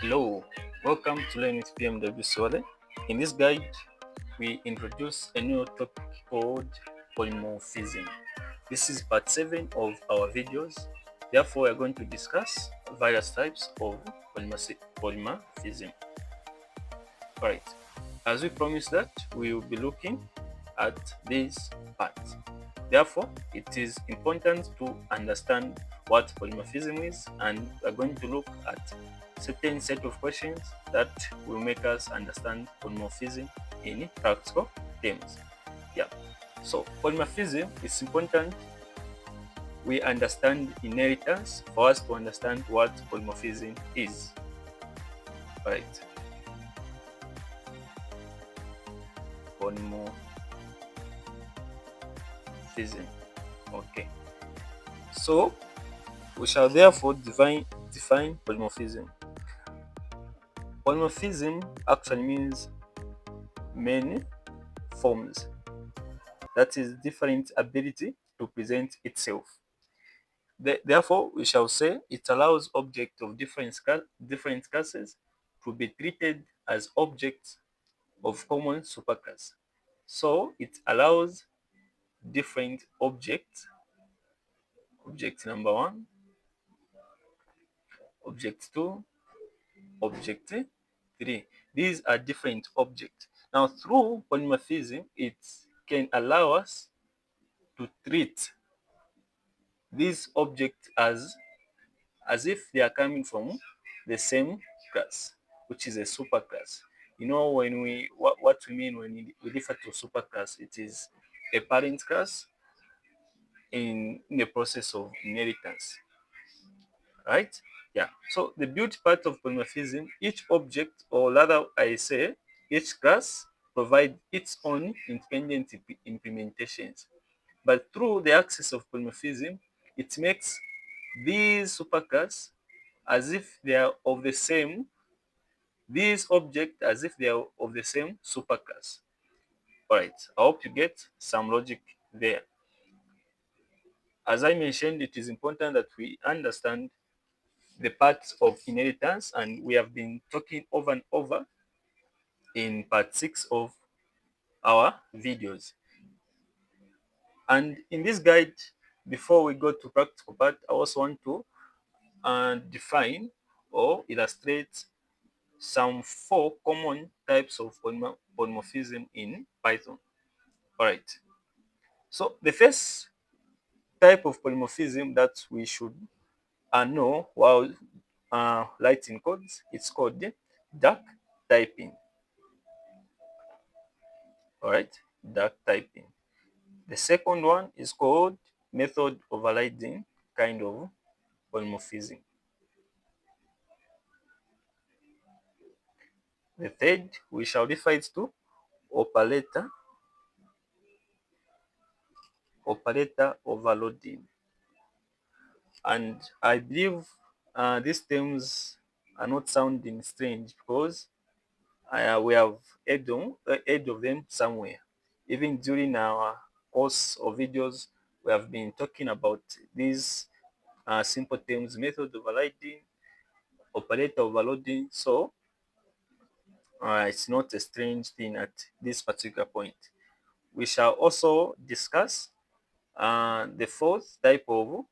Hello, welcome to Learn with PMW Swale. In this guide, we introduce a new topic called polymorphism. This is part 7 of our videos. Therefore, we are going to discuss various types of polymorphism. Alright, as we promised that, we will be looking at these parts. Therefore, it is important to understand what polymorphism is, and we are going to look at certain set of questions that will make us understand polymorphism in practical terms. Yeah. So polymorphism is important we understand inheritance for us to understand what polymorphism is. Right. Polymorphism. Okay. So we shall therefore define polymorphism. Polymorphism actually means many forms, that is, different ability to present itself. Therefore, we shall say it allows objects of different classes to be treated as objects of common superclass. So it allows different objects, object number 1, object 2, object 3. These are different objects. Now, through polymorphism, it can allow us to treat these objects as if they are coming from the same class, which is a superclass. You know, when what we mean when we refer to superclass, it is a parent class in the process of inheritance, right? Yeah. So the beauty part of polymorphism, each object, or rather I say each class, provide its own independent implementations. But through the access of polymorphism, it makes these superclass as if they are of the same, these objects as if they are of the same superclass. Alright, I hope you get some logic there. As I mentioned, it is important that we understand the parts of inheritance, and we have been talking over and over in part 6 of our videos. And in this guide, before we go to practical part, I also want to define or illustrate some 4 common types of polymorphism in Python. All right. So the first type of polymorphism that we should know while writing codes, it's called duck typing. All right, duck typing. The second one is called method overriding kind of polymorphism. The third, we shall refer it to operator overloading. And I believe these terms are not sounding strange because we have heard of them somewhere. Even during our course of videos, we have been talking about these simple terms: method overriding, operator overloading. So it's not a strange thing at this particular point. We shall also discuss the fourth type of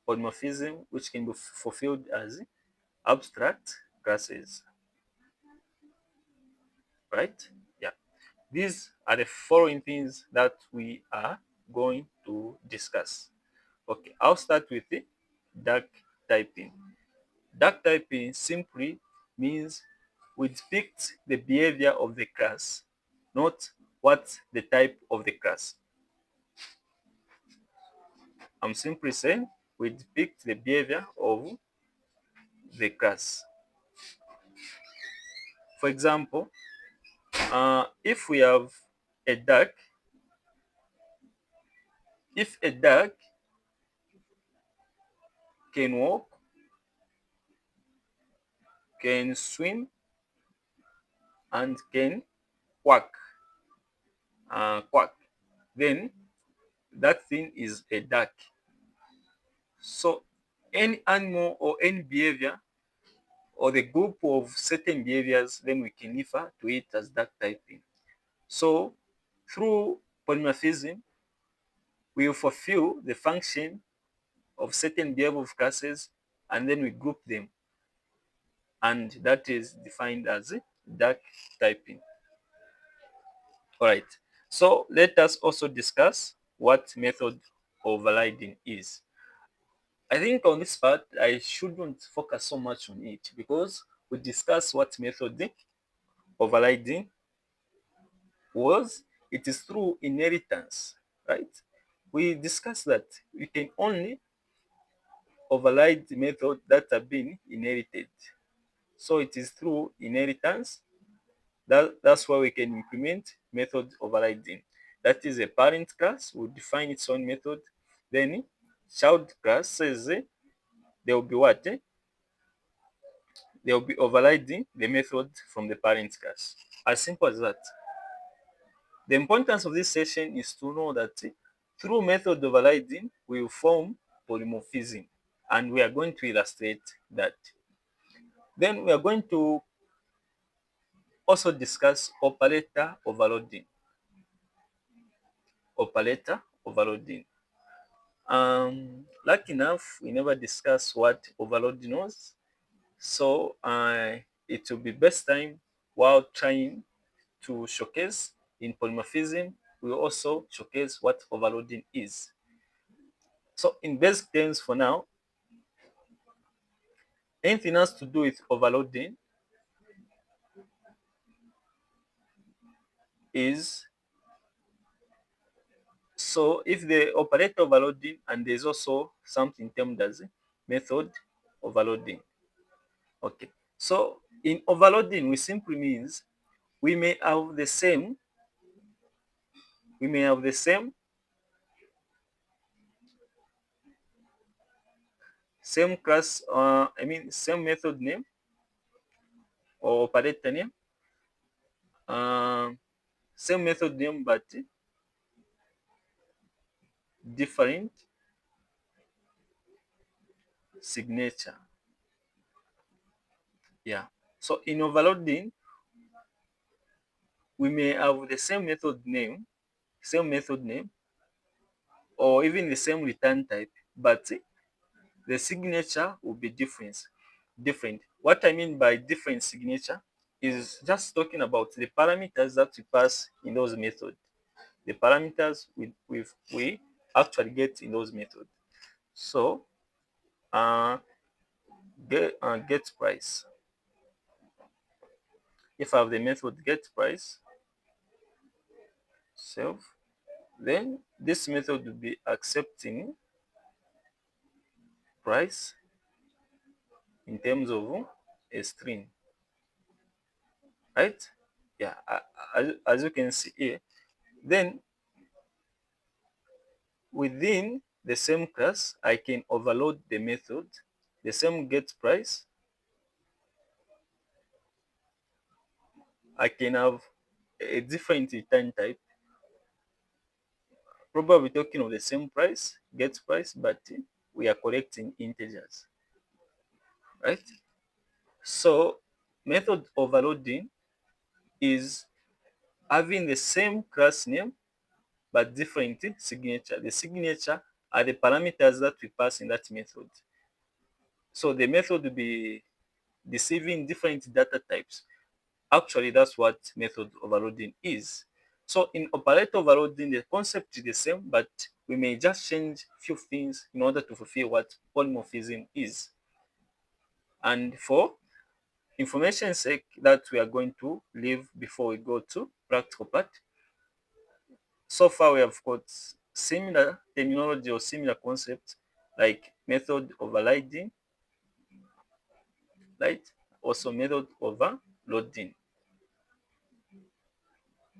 polymorphism, which can be fulfilled as abstract classes. Right? Yeah. These are the following things that we are going to discuss. Okay, I'll start with the duck typing. Duck typing simply means we depict the behavior of the class, not what's the type of the class. I'm simply saying we depict the behavior of the class. For example, if we have a duck, if a duck can walk, can swim, and can quack, then that thing is a duck. So any animal or any behavior or the group of certain behaviors, then we can refer to it as duck typing. So through polymorphism, we will fulfill the function of certain behavior of classes, and then we group them, and that is defined as duck typing. All right, so let us also discuss what method overriding is. I think on this part, I shouldn't focus so much on it because we discussed what method overriding was. It is through inheritance, right? We discussed that we can only override the method that have been inherited. So it is through inheritance that's why we can implement method overriding. That is, a parent class will define its own method, then child class says there will be what? They will be overriding the method from the parent class. As simple as that. The importance of this session is to know that through method overriding, we will form polymorphism, and we are going to illustrate that. Then we are going to also discuss operator overloading. Operator overloading. Lucky enough, we never discussed what overloading was, so it will be best time while trying to showcase in polymorphism, we will also showcase what overloading is. So in basic terms for now, anything else to do with overloading is, so if the operator overloading and there's also something termed as method overloading. Okay, so in overloading, we simply means we may have the same same class, same method name or operator name, same method name but different signature. Yeah. So in overloading, we may have the same method name, or even the same return type, but the signature will be different. What I mean by different signature is just talking about the parameters that we pass in those methods. The parameters we actually get in those methods. So get price. If I have the method get price self, then this method will be accepting price in terms of a string, right? Yeah, as you can see here. Then within the same class, I can overload the method, the same get price. I can have a different return type, probably talking of the same price, get price, but we are collecting integers, right? So method overloading is having the same class name but different signature. The signature are the parameters that we pass in that method. So the method will be receiving different data types. Actually, that's what method overloading is. So in operator overloading, the concept is the same, but we may just change few things in order to fulfill what polymorphism is. And for information sake that we are going to leave before we go to practical part, so far we have got similar terminology or similar concepts like method overriding, right? Also method overloading.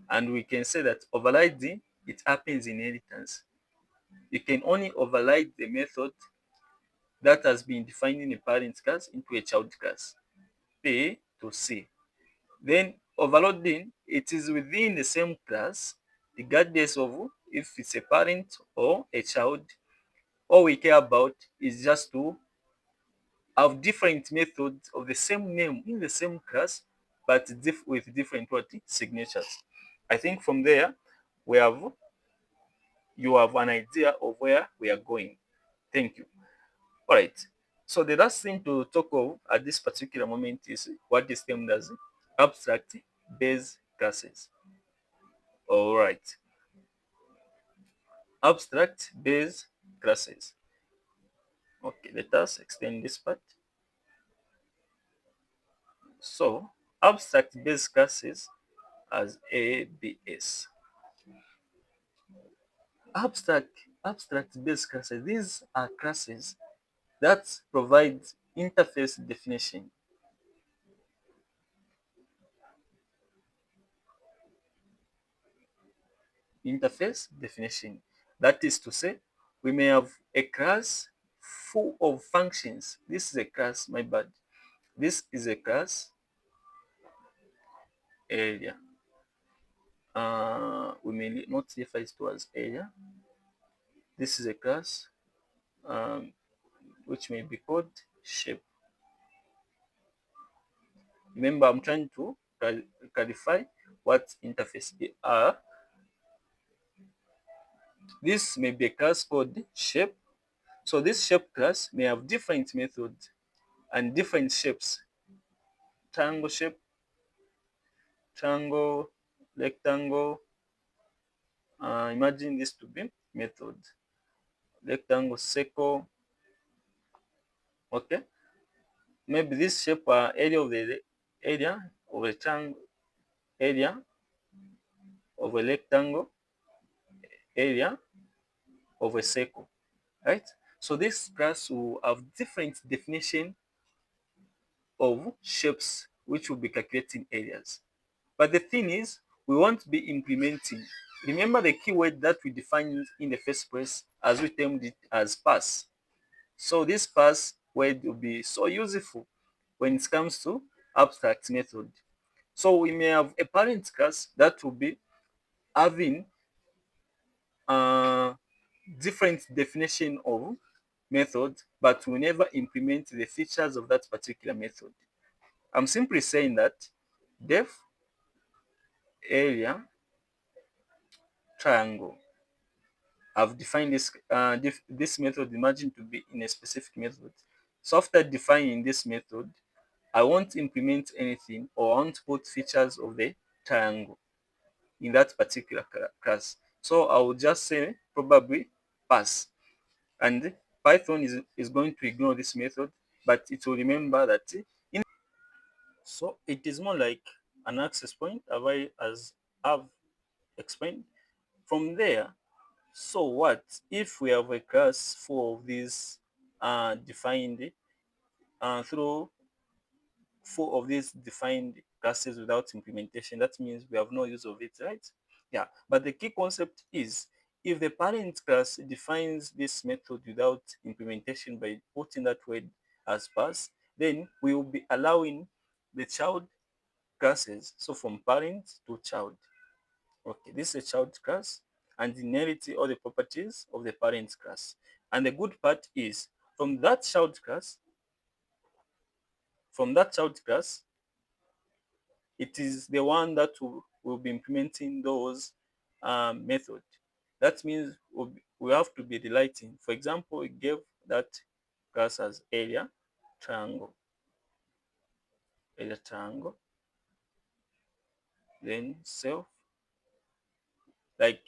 And we can say that overriding, it happens in inheritance. You can only override the method that has been defined in a parent class into a child class, A to C. Then overloading, it is within the same class, regardless of if it's a parent or a child. All we care about is just to have different methods of the same name in the same class, but with different what signatures. I think from there we have you have an idea of where we are going. Thank you. All right. So the last thing to talk of at this particular moment is what is termed as abstract base classes. All right. Abstract base classes. Okay, let us extend this part. So abstract base classes as ABS. Abstract base classes. These are classes that provide interface definition. Interface definition. That is to say, we may have a class full of functions. This is a class, my bad. This is a class area. We may not refer it to as area. This is a class which may be called shape. Remember, I'm trying to clarify what interface are. This may be a class called shape. So this shape class may have different methods and different shapes. Triangle shape, triangle, rectangle. Imagine this to be method. Rectangle, circle. Okay. Maybe this shape area of a triangle, area of a rectangle, area of a circle. Right? So this class will have different definition of shapes which will be calculating areas. But the thing is, we won't be implementing. Remember the keyword that we defined in the first place as we termed it as pass. So this pass word will be so useful when it comes to abstract method. So we may have a parent class that will be having uh, different definition of method, but we never implement the features of that particular method. I'm simply saying that def area triangle. I've defined this method, imagine to be in a specific method. So after defining this method, I won't implement anything or I won't put features of the triangle in that particular class. So I will just say probably pass. And Python is going to ignore this method, but it will remember that in so it is more like an access point as I've explained. From there, so what if we have a class full of these defined through full of these defined classes without implementation? That means we have no use of it, right? Yeah, but the key concept is if the parent class defines this method without implementation by putting that word as pass, then we will be allowing the child classes, so from parent to child. Okay, this is a child class and inherit all the properties of the parent class. And the good part is from that child class, it is the one that will be implementing those methods. That means we have to be delighting. For example, we gave that class as triangle, area triangle, then self, like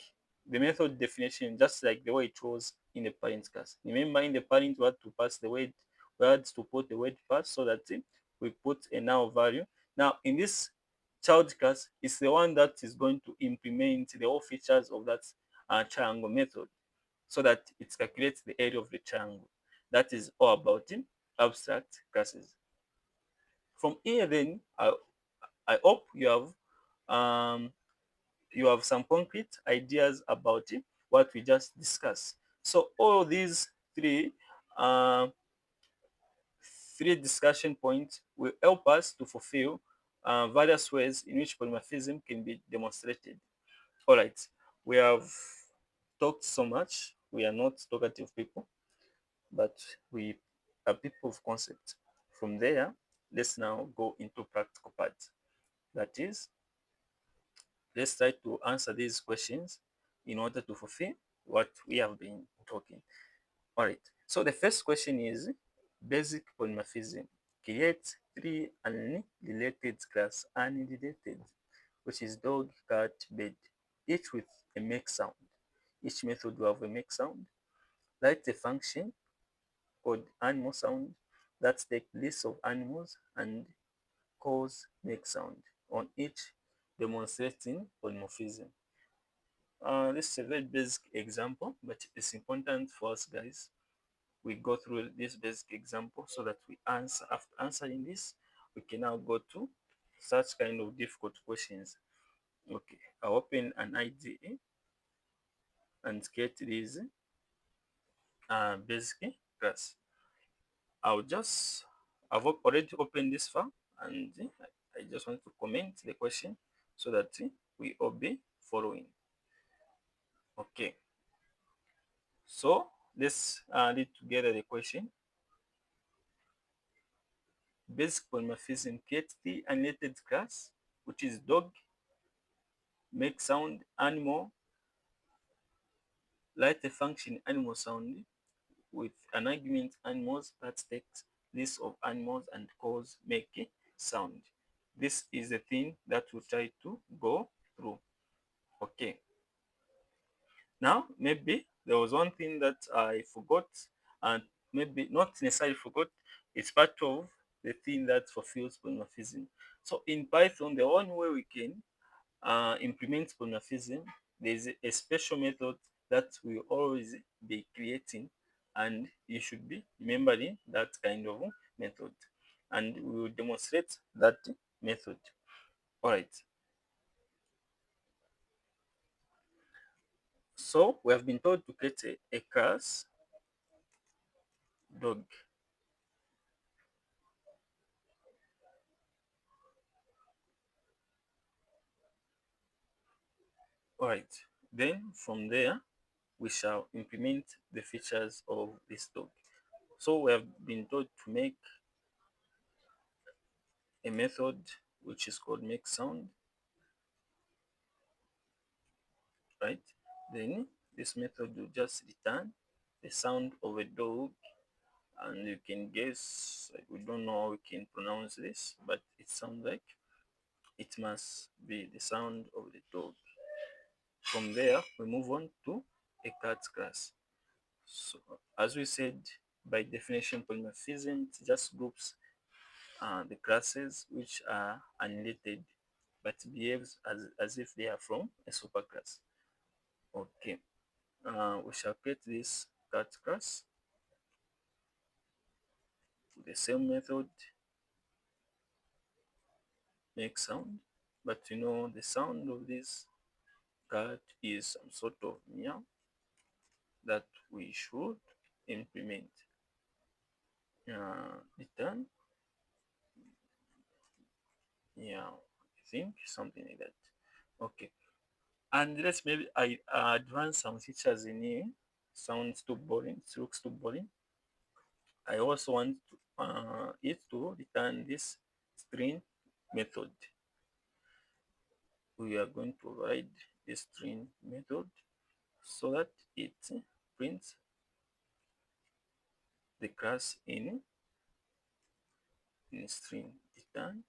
the method definition, just like the way it was in the parent class. Remember, in the parent, we had to pass the word, we had to put the word pass so that we put a now value. Now, in this child class, it's the one that is going to implement the all features of that triangle method so that it calculates the area of the triangle. That is all about abstract classes. From here, then, I hope you have some concrete ideas about what we just discussed. So all these uh, three discussion points will help us to fulfill various ways in which polymorphism can be demonstrated. All right, we have talked so much. We are not talkative people, but we are people of concept. From there, let's now go into practical part. That is, let's try to answer these questions in order to fulfill what we have been talking. All right. So the first question is basic polymorphism. Create three unrelated class, unrelated, which is dog, cat, bird, each with a make sound. Each method will have a make sound. Write a function called animal sound that takes list of animals and calls make sound on each, demonstrating polymorphism. This is a very basic example, but it's important for us guys we go through this basic example so that we answer. After answering this, we can now go to such kind of difficult questions. Okay, I'll open an IDE and get this basic class. I've already opened this file, and I just want to comment the question so that we all be following. Okay, so let's read together the question. Basic polymorphism creates the unrelated class, which is dog, make sound, animal, write a function animal sound with an argument animals that takes list of animals and calls make a sound. This is the thing that we try to go through. Okay. Now, maybe there was one thing that I forgot, and maybe not necessarily forgot, it's part of the thing that fulfills polymorphism. So in Python, the one way we can implement polymorphism, there's a special method that we always be creating, and you should be remembering that kind of method, and we will demonstrate that method. All right. So we have been told to create a class dog. All right. Then from there, we shall implement the features of this dog. So we have been told to make a method which is called make sound, right? Then this method will just return the sound of a dog, and you can guess, like, we don't know how we can pronounce this, but it sounds like it must be the sound of the dog. From there, we move on to a cat class. So as we said, by definition, polymorphism just groups the classes which are unrelated but behaves as if they are from a superclass. Okay, we shall create this cat class with the same method, make sound, but you know the sound of this cat is some sort of meow that we should implement. Return, yeah, I think something like that. Okay, and let's maybe I advance some features in here. Sounds too boring, it looks too boring. I also want it to return this string method. We are going to provide the string method so that it prints the class in string return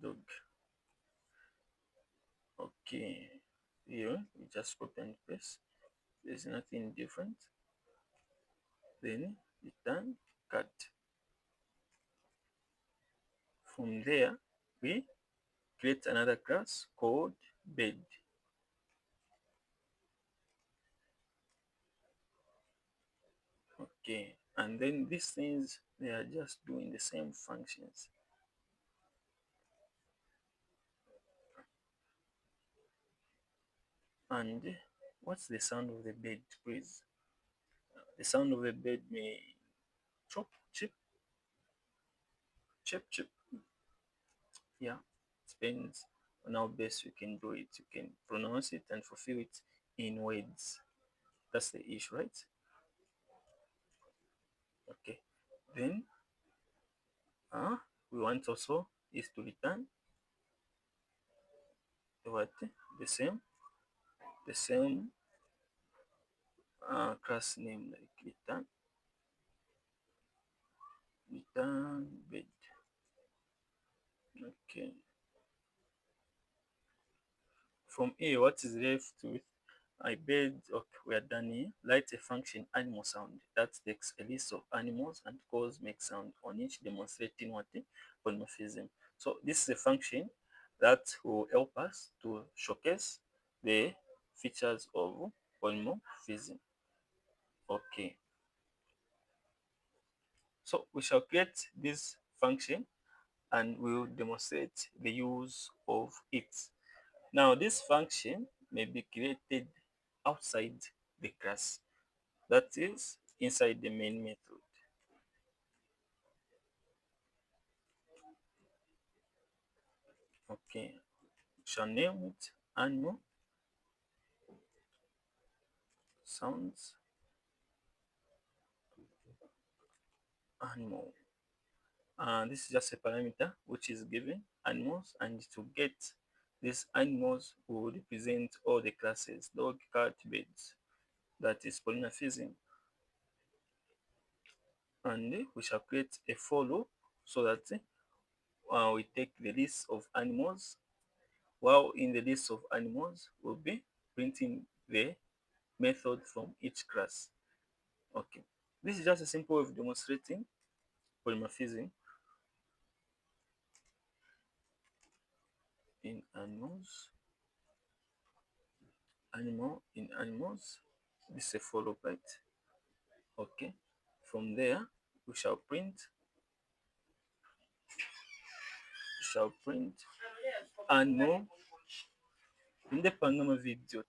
dog. Okay, here we just copy and paste. There's nothing different. Then return cat. From there, we create another class called bed. Okay, and then these things, they are just doing the same functions. And what's the sound of the bed, please? The sound of the bed may chop, chip, chip, chip. Yeah, depends on how best you can do it. You can pronounce it and fulfill it in words. That's the issue, right? Okay. Then we want also is to return what the same class name, like return bed. Okay. From here, what is left with I bed? Okay, we are done here. Write a function animal sound that takes a list of animals and calls make sound on each, demonstrating what polymorphism. So this is a function that will help us to showcase the features of polymorphism. Okay, so we shall create this function and we will demonstrate the use of it. Now this function may be created outside the class, that is inside the main method. Okay, we shall name it animal sounds animal. And this is just a parameter which is given animals, and to get these animals will represent all the classes dog, cat, birds. That is polymorphism. And we shall create a for loop so that we take the list of animals, while in the list of animals we'll be printing the method from each class. Okay, this is just a simple way of demonstrating polymorphism in animals. In animals, this is a follow, right? Okay, from there we shall print animal in the panama video.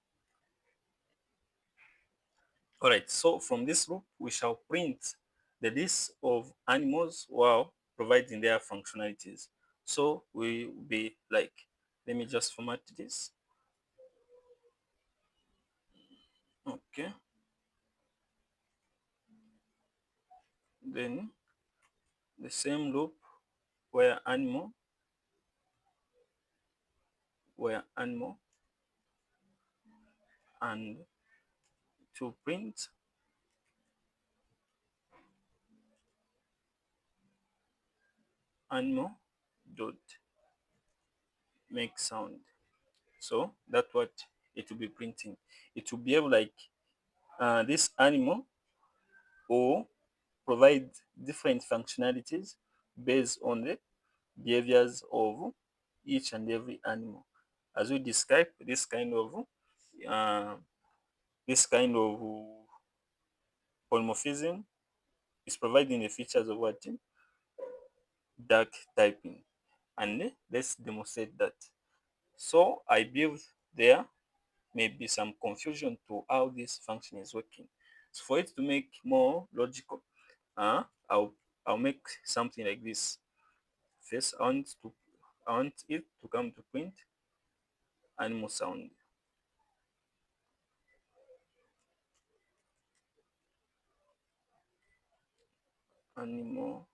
All right, so from this loop we shall print the list of animals while providing their functionalities. So we will be like, let me just format this. Okay, then the same loop where animal and to print animal dot make sound. So that's what it will be printing. It will be able like this animal or provide different functionalities based on the behaviors of each and every animal. As we describe uh, this kind of polymorphism is providing the features of what dark typing. And let's demonstrate that. So I believe there may be some confusion to how this function is working. So for it to make more logical, uh, I'll I'll make something like this. First, I want it to come to print animal sound. Animal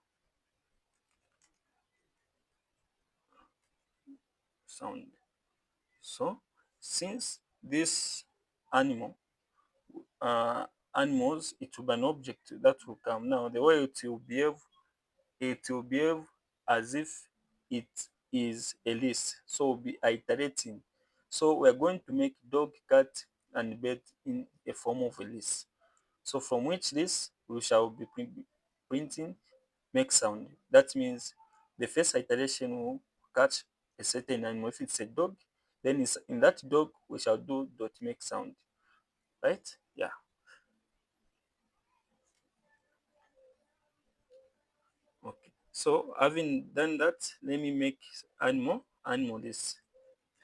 sound. So since this animal animals, it will be an object that will come. Now the way it will behave as if it is a list, so we'll be iterating. So we're going to make dog, cat and bird in a form of a list, so from which list we shall be printing make sound. That means the first iteration will catch a certain animal. If it's a dog, then it's in that dog we shall do dot make sound, right? Yeah. Okay, so having done that, let me make animal this,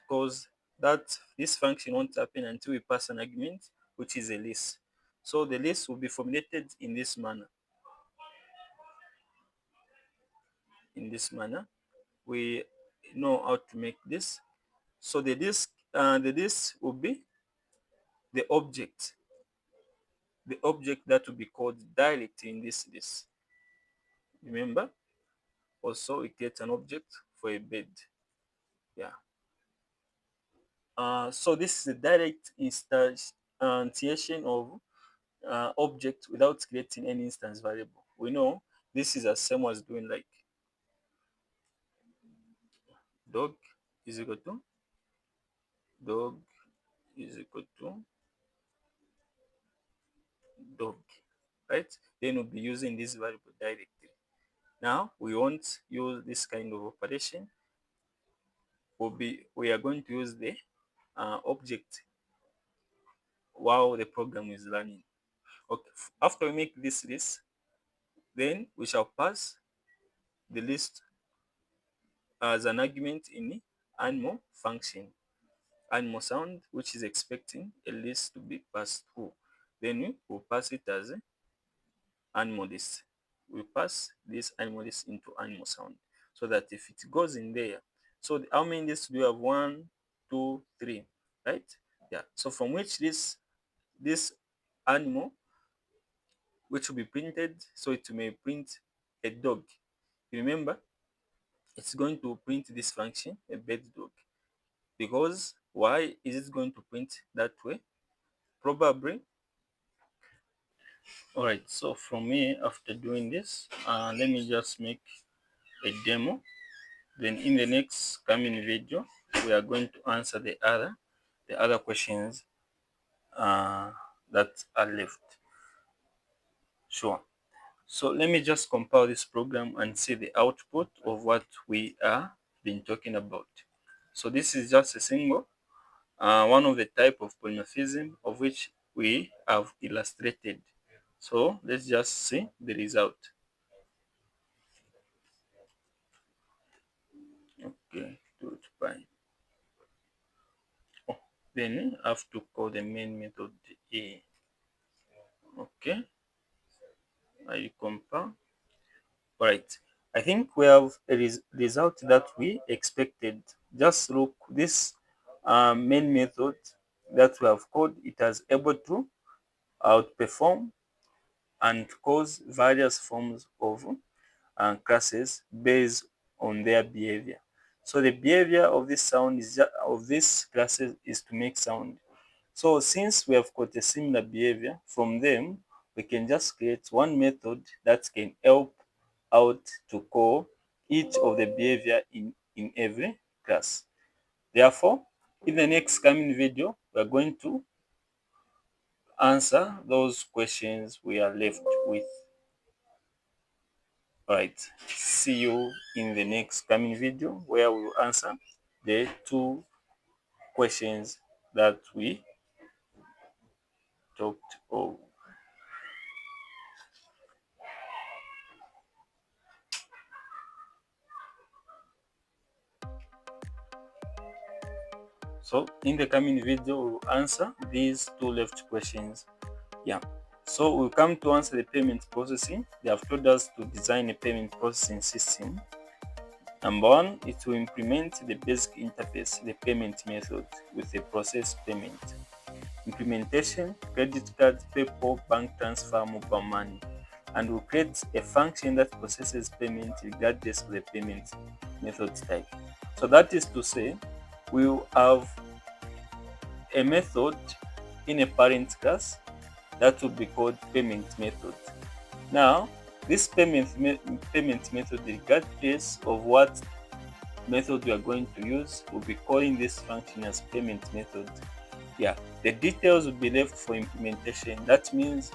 because that this function won't happen until we pass an argument which is a list. So the list will be formulated in this manner. We know how to make this. So the list will be the object that will be called directly in this list. Remember, also we create an object for a bed. Yeah. So this is a direct instantiation of object without creating any instance variable. We know this is the same as doing like dog is equal to dog is equal to dog, right? Then we'll be using this variable directly. Now we won't use this kind of operation. We are going to use the object while the program is running. Okay. After we make this list, then we shall pass the list as an argument in animal function, animal sound, which is expecting a list to be passed through. Then we will pass it as animal list. We pass this animal list into animal sound so that if it goes in there, so how many lists do you have? 1, 2, 3, right? Yeah. So from which this animal which will be printed, so it may print a dog. Remember, it's going to print this function, a bed dog. Because why is it going to print that way? Probably. All right. So from here, after doing this, let me just make a demo. Then in the next coming video, we are going to answer the other questions that are left. Sure. So let me just compile this program and see the output of what we are been talking about. So this is just a single one of the type of polymorphism of which we have illustrated. So let's just see the result. Okay, do it by. Oh, then I have to call the main method A. Okay, I compile. Right. I think we have a result that we expected. Just look, this main method that we have called, it has able to outperform and cause various forms of classes based on their behavior. So the behavior of this sound is of this classes is to make sound. So since we have got a similar behavior from them, we can just create one method that can help out to call each of the behavior in every class. Therefore, in the next coming video, we are going to answer those questions we are left with. Alright, see you in the next coming video where we will answer the two questions that we talked of. So in the coming video, we will answer these two left questions. Yeah. So we'll come to answer the payment processing. They have told us to design a payment processing system. Number one, it will implement the basic interface, the payment method with a process payment. Implementation, credit card, PayPal, bank transfer, mobile money. And we'll create a function that processes payment regardless of the payment method type. So that is to say, we'll have a method in a parent class that will be called payment method. Now, this payment method, regardless of what method we are going to use, we'll be calling this function as payment method. Yeah, the details will be left for implementation. That means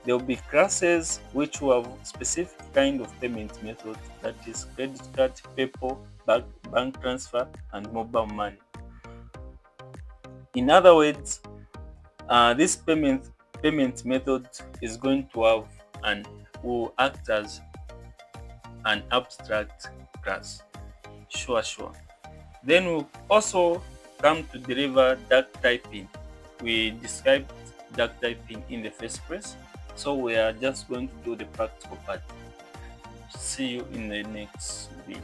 there will be classes which will have specific kind of payment method, that is credit card, PayPal, bank transfer, and mobile money. In other words, this payment method is going to have and will act as an abstract class. Sure. Then we'll also come to deliver duck typing. We described duck typing in the first place, so we are just going to do the practical part. See you in the next video.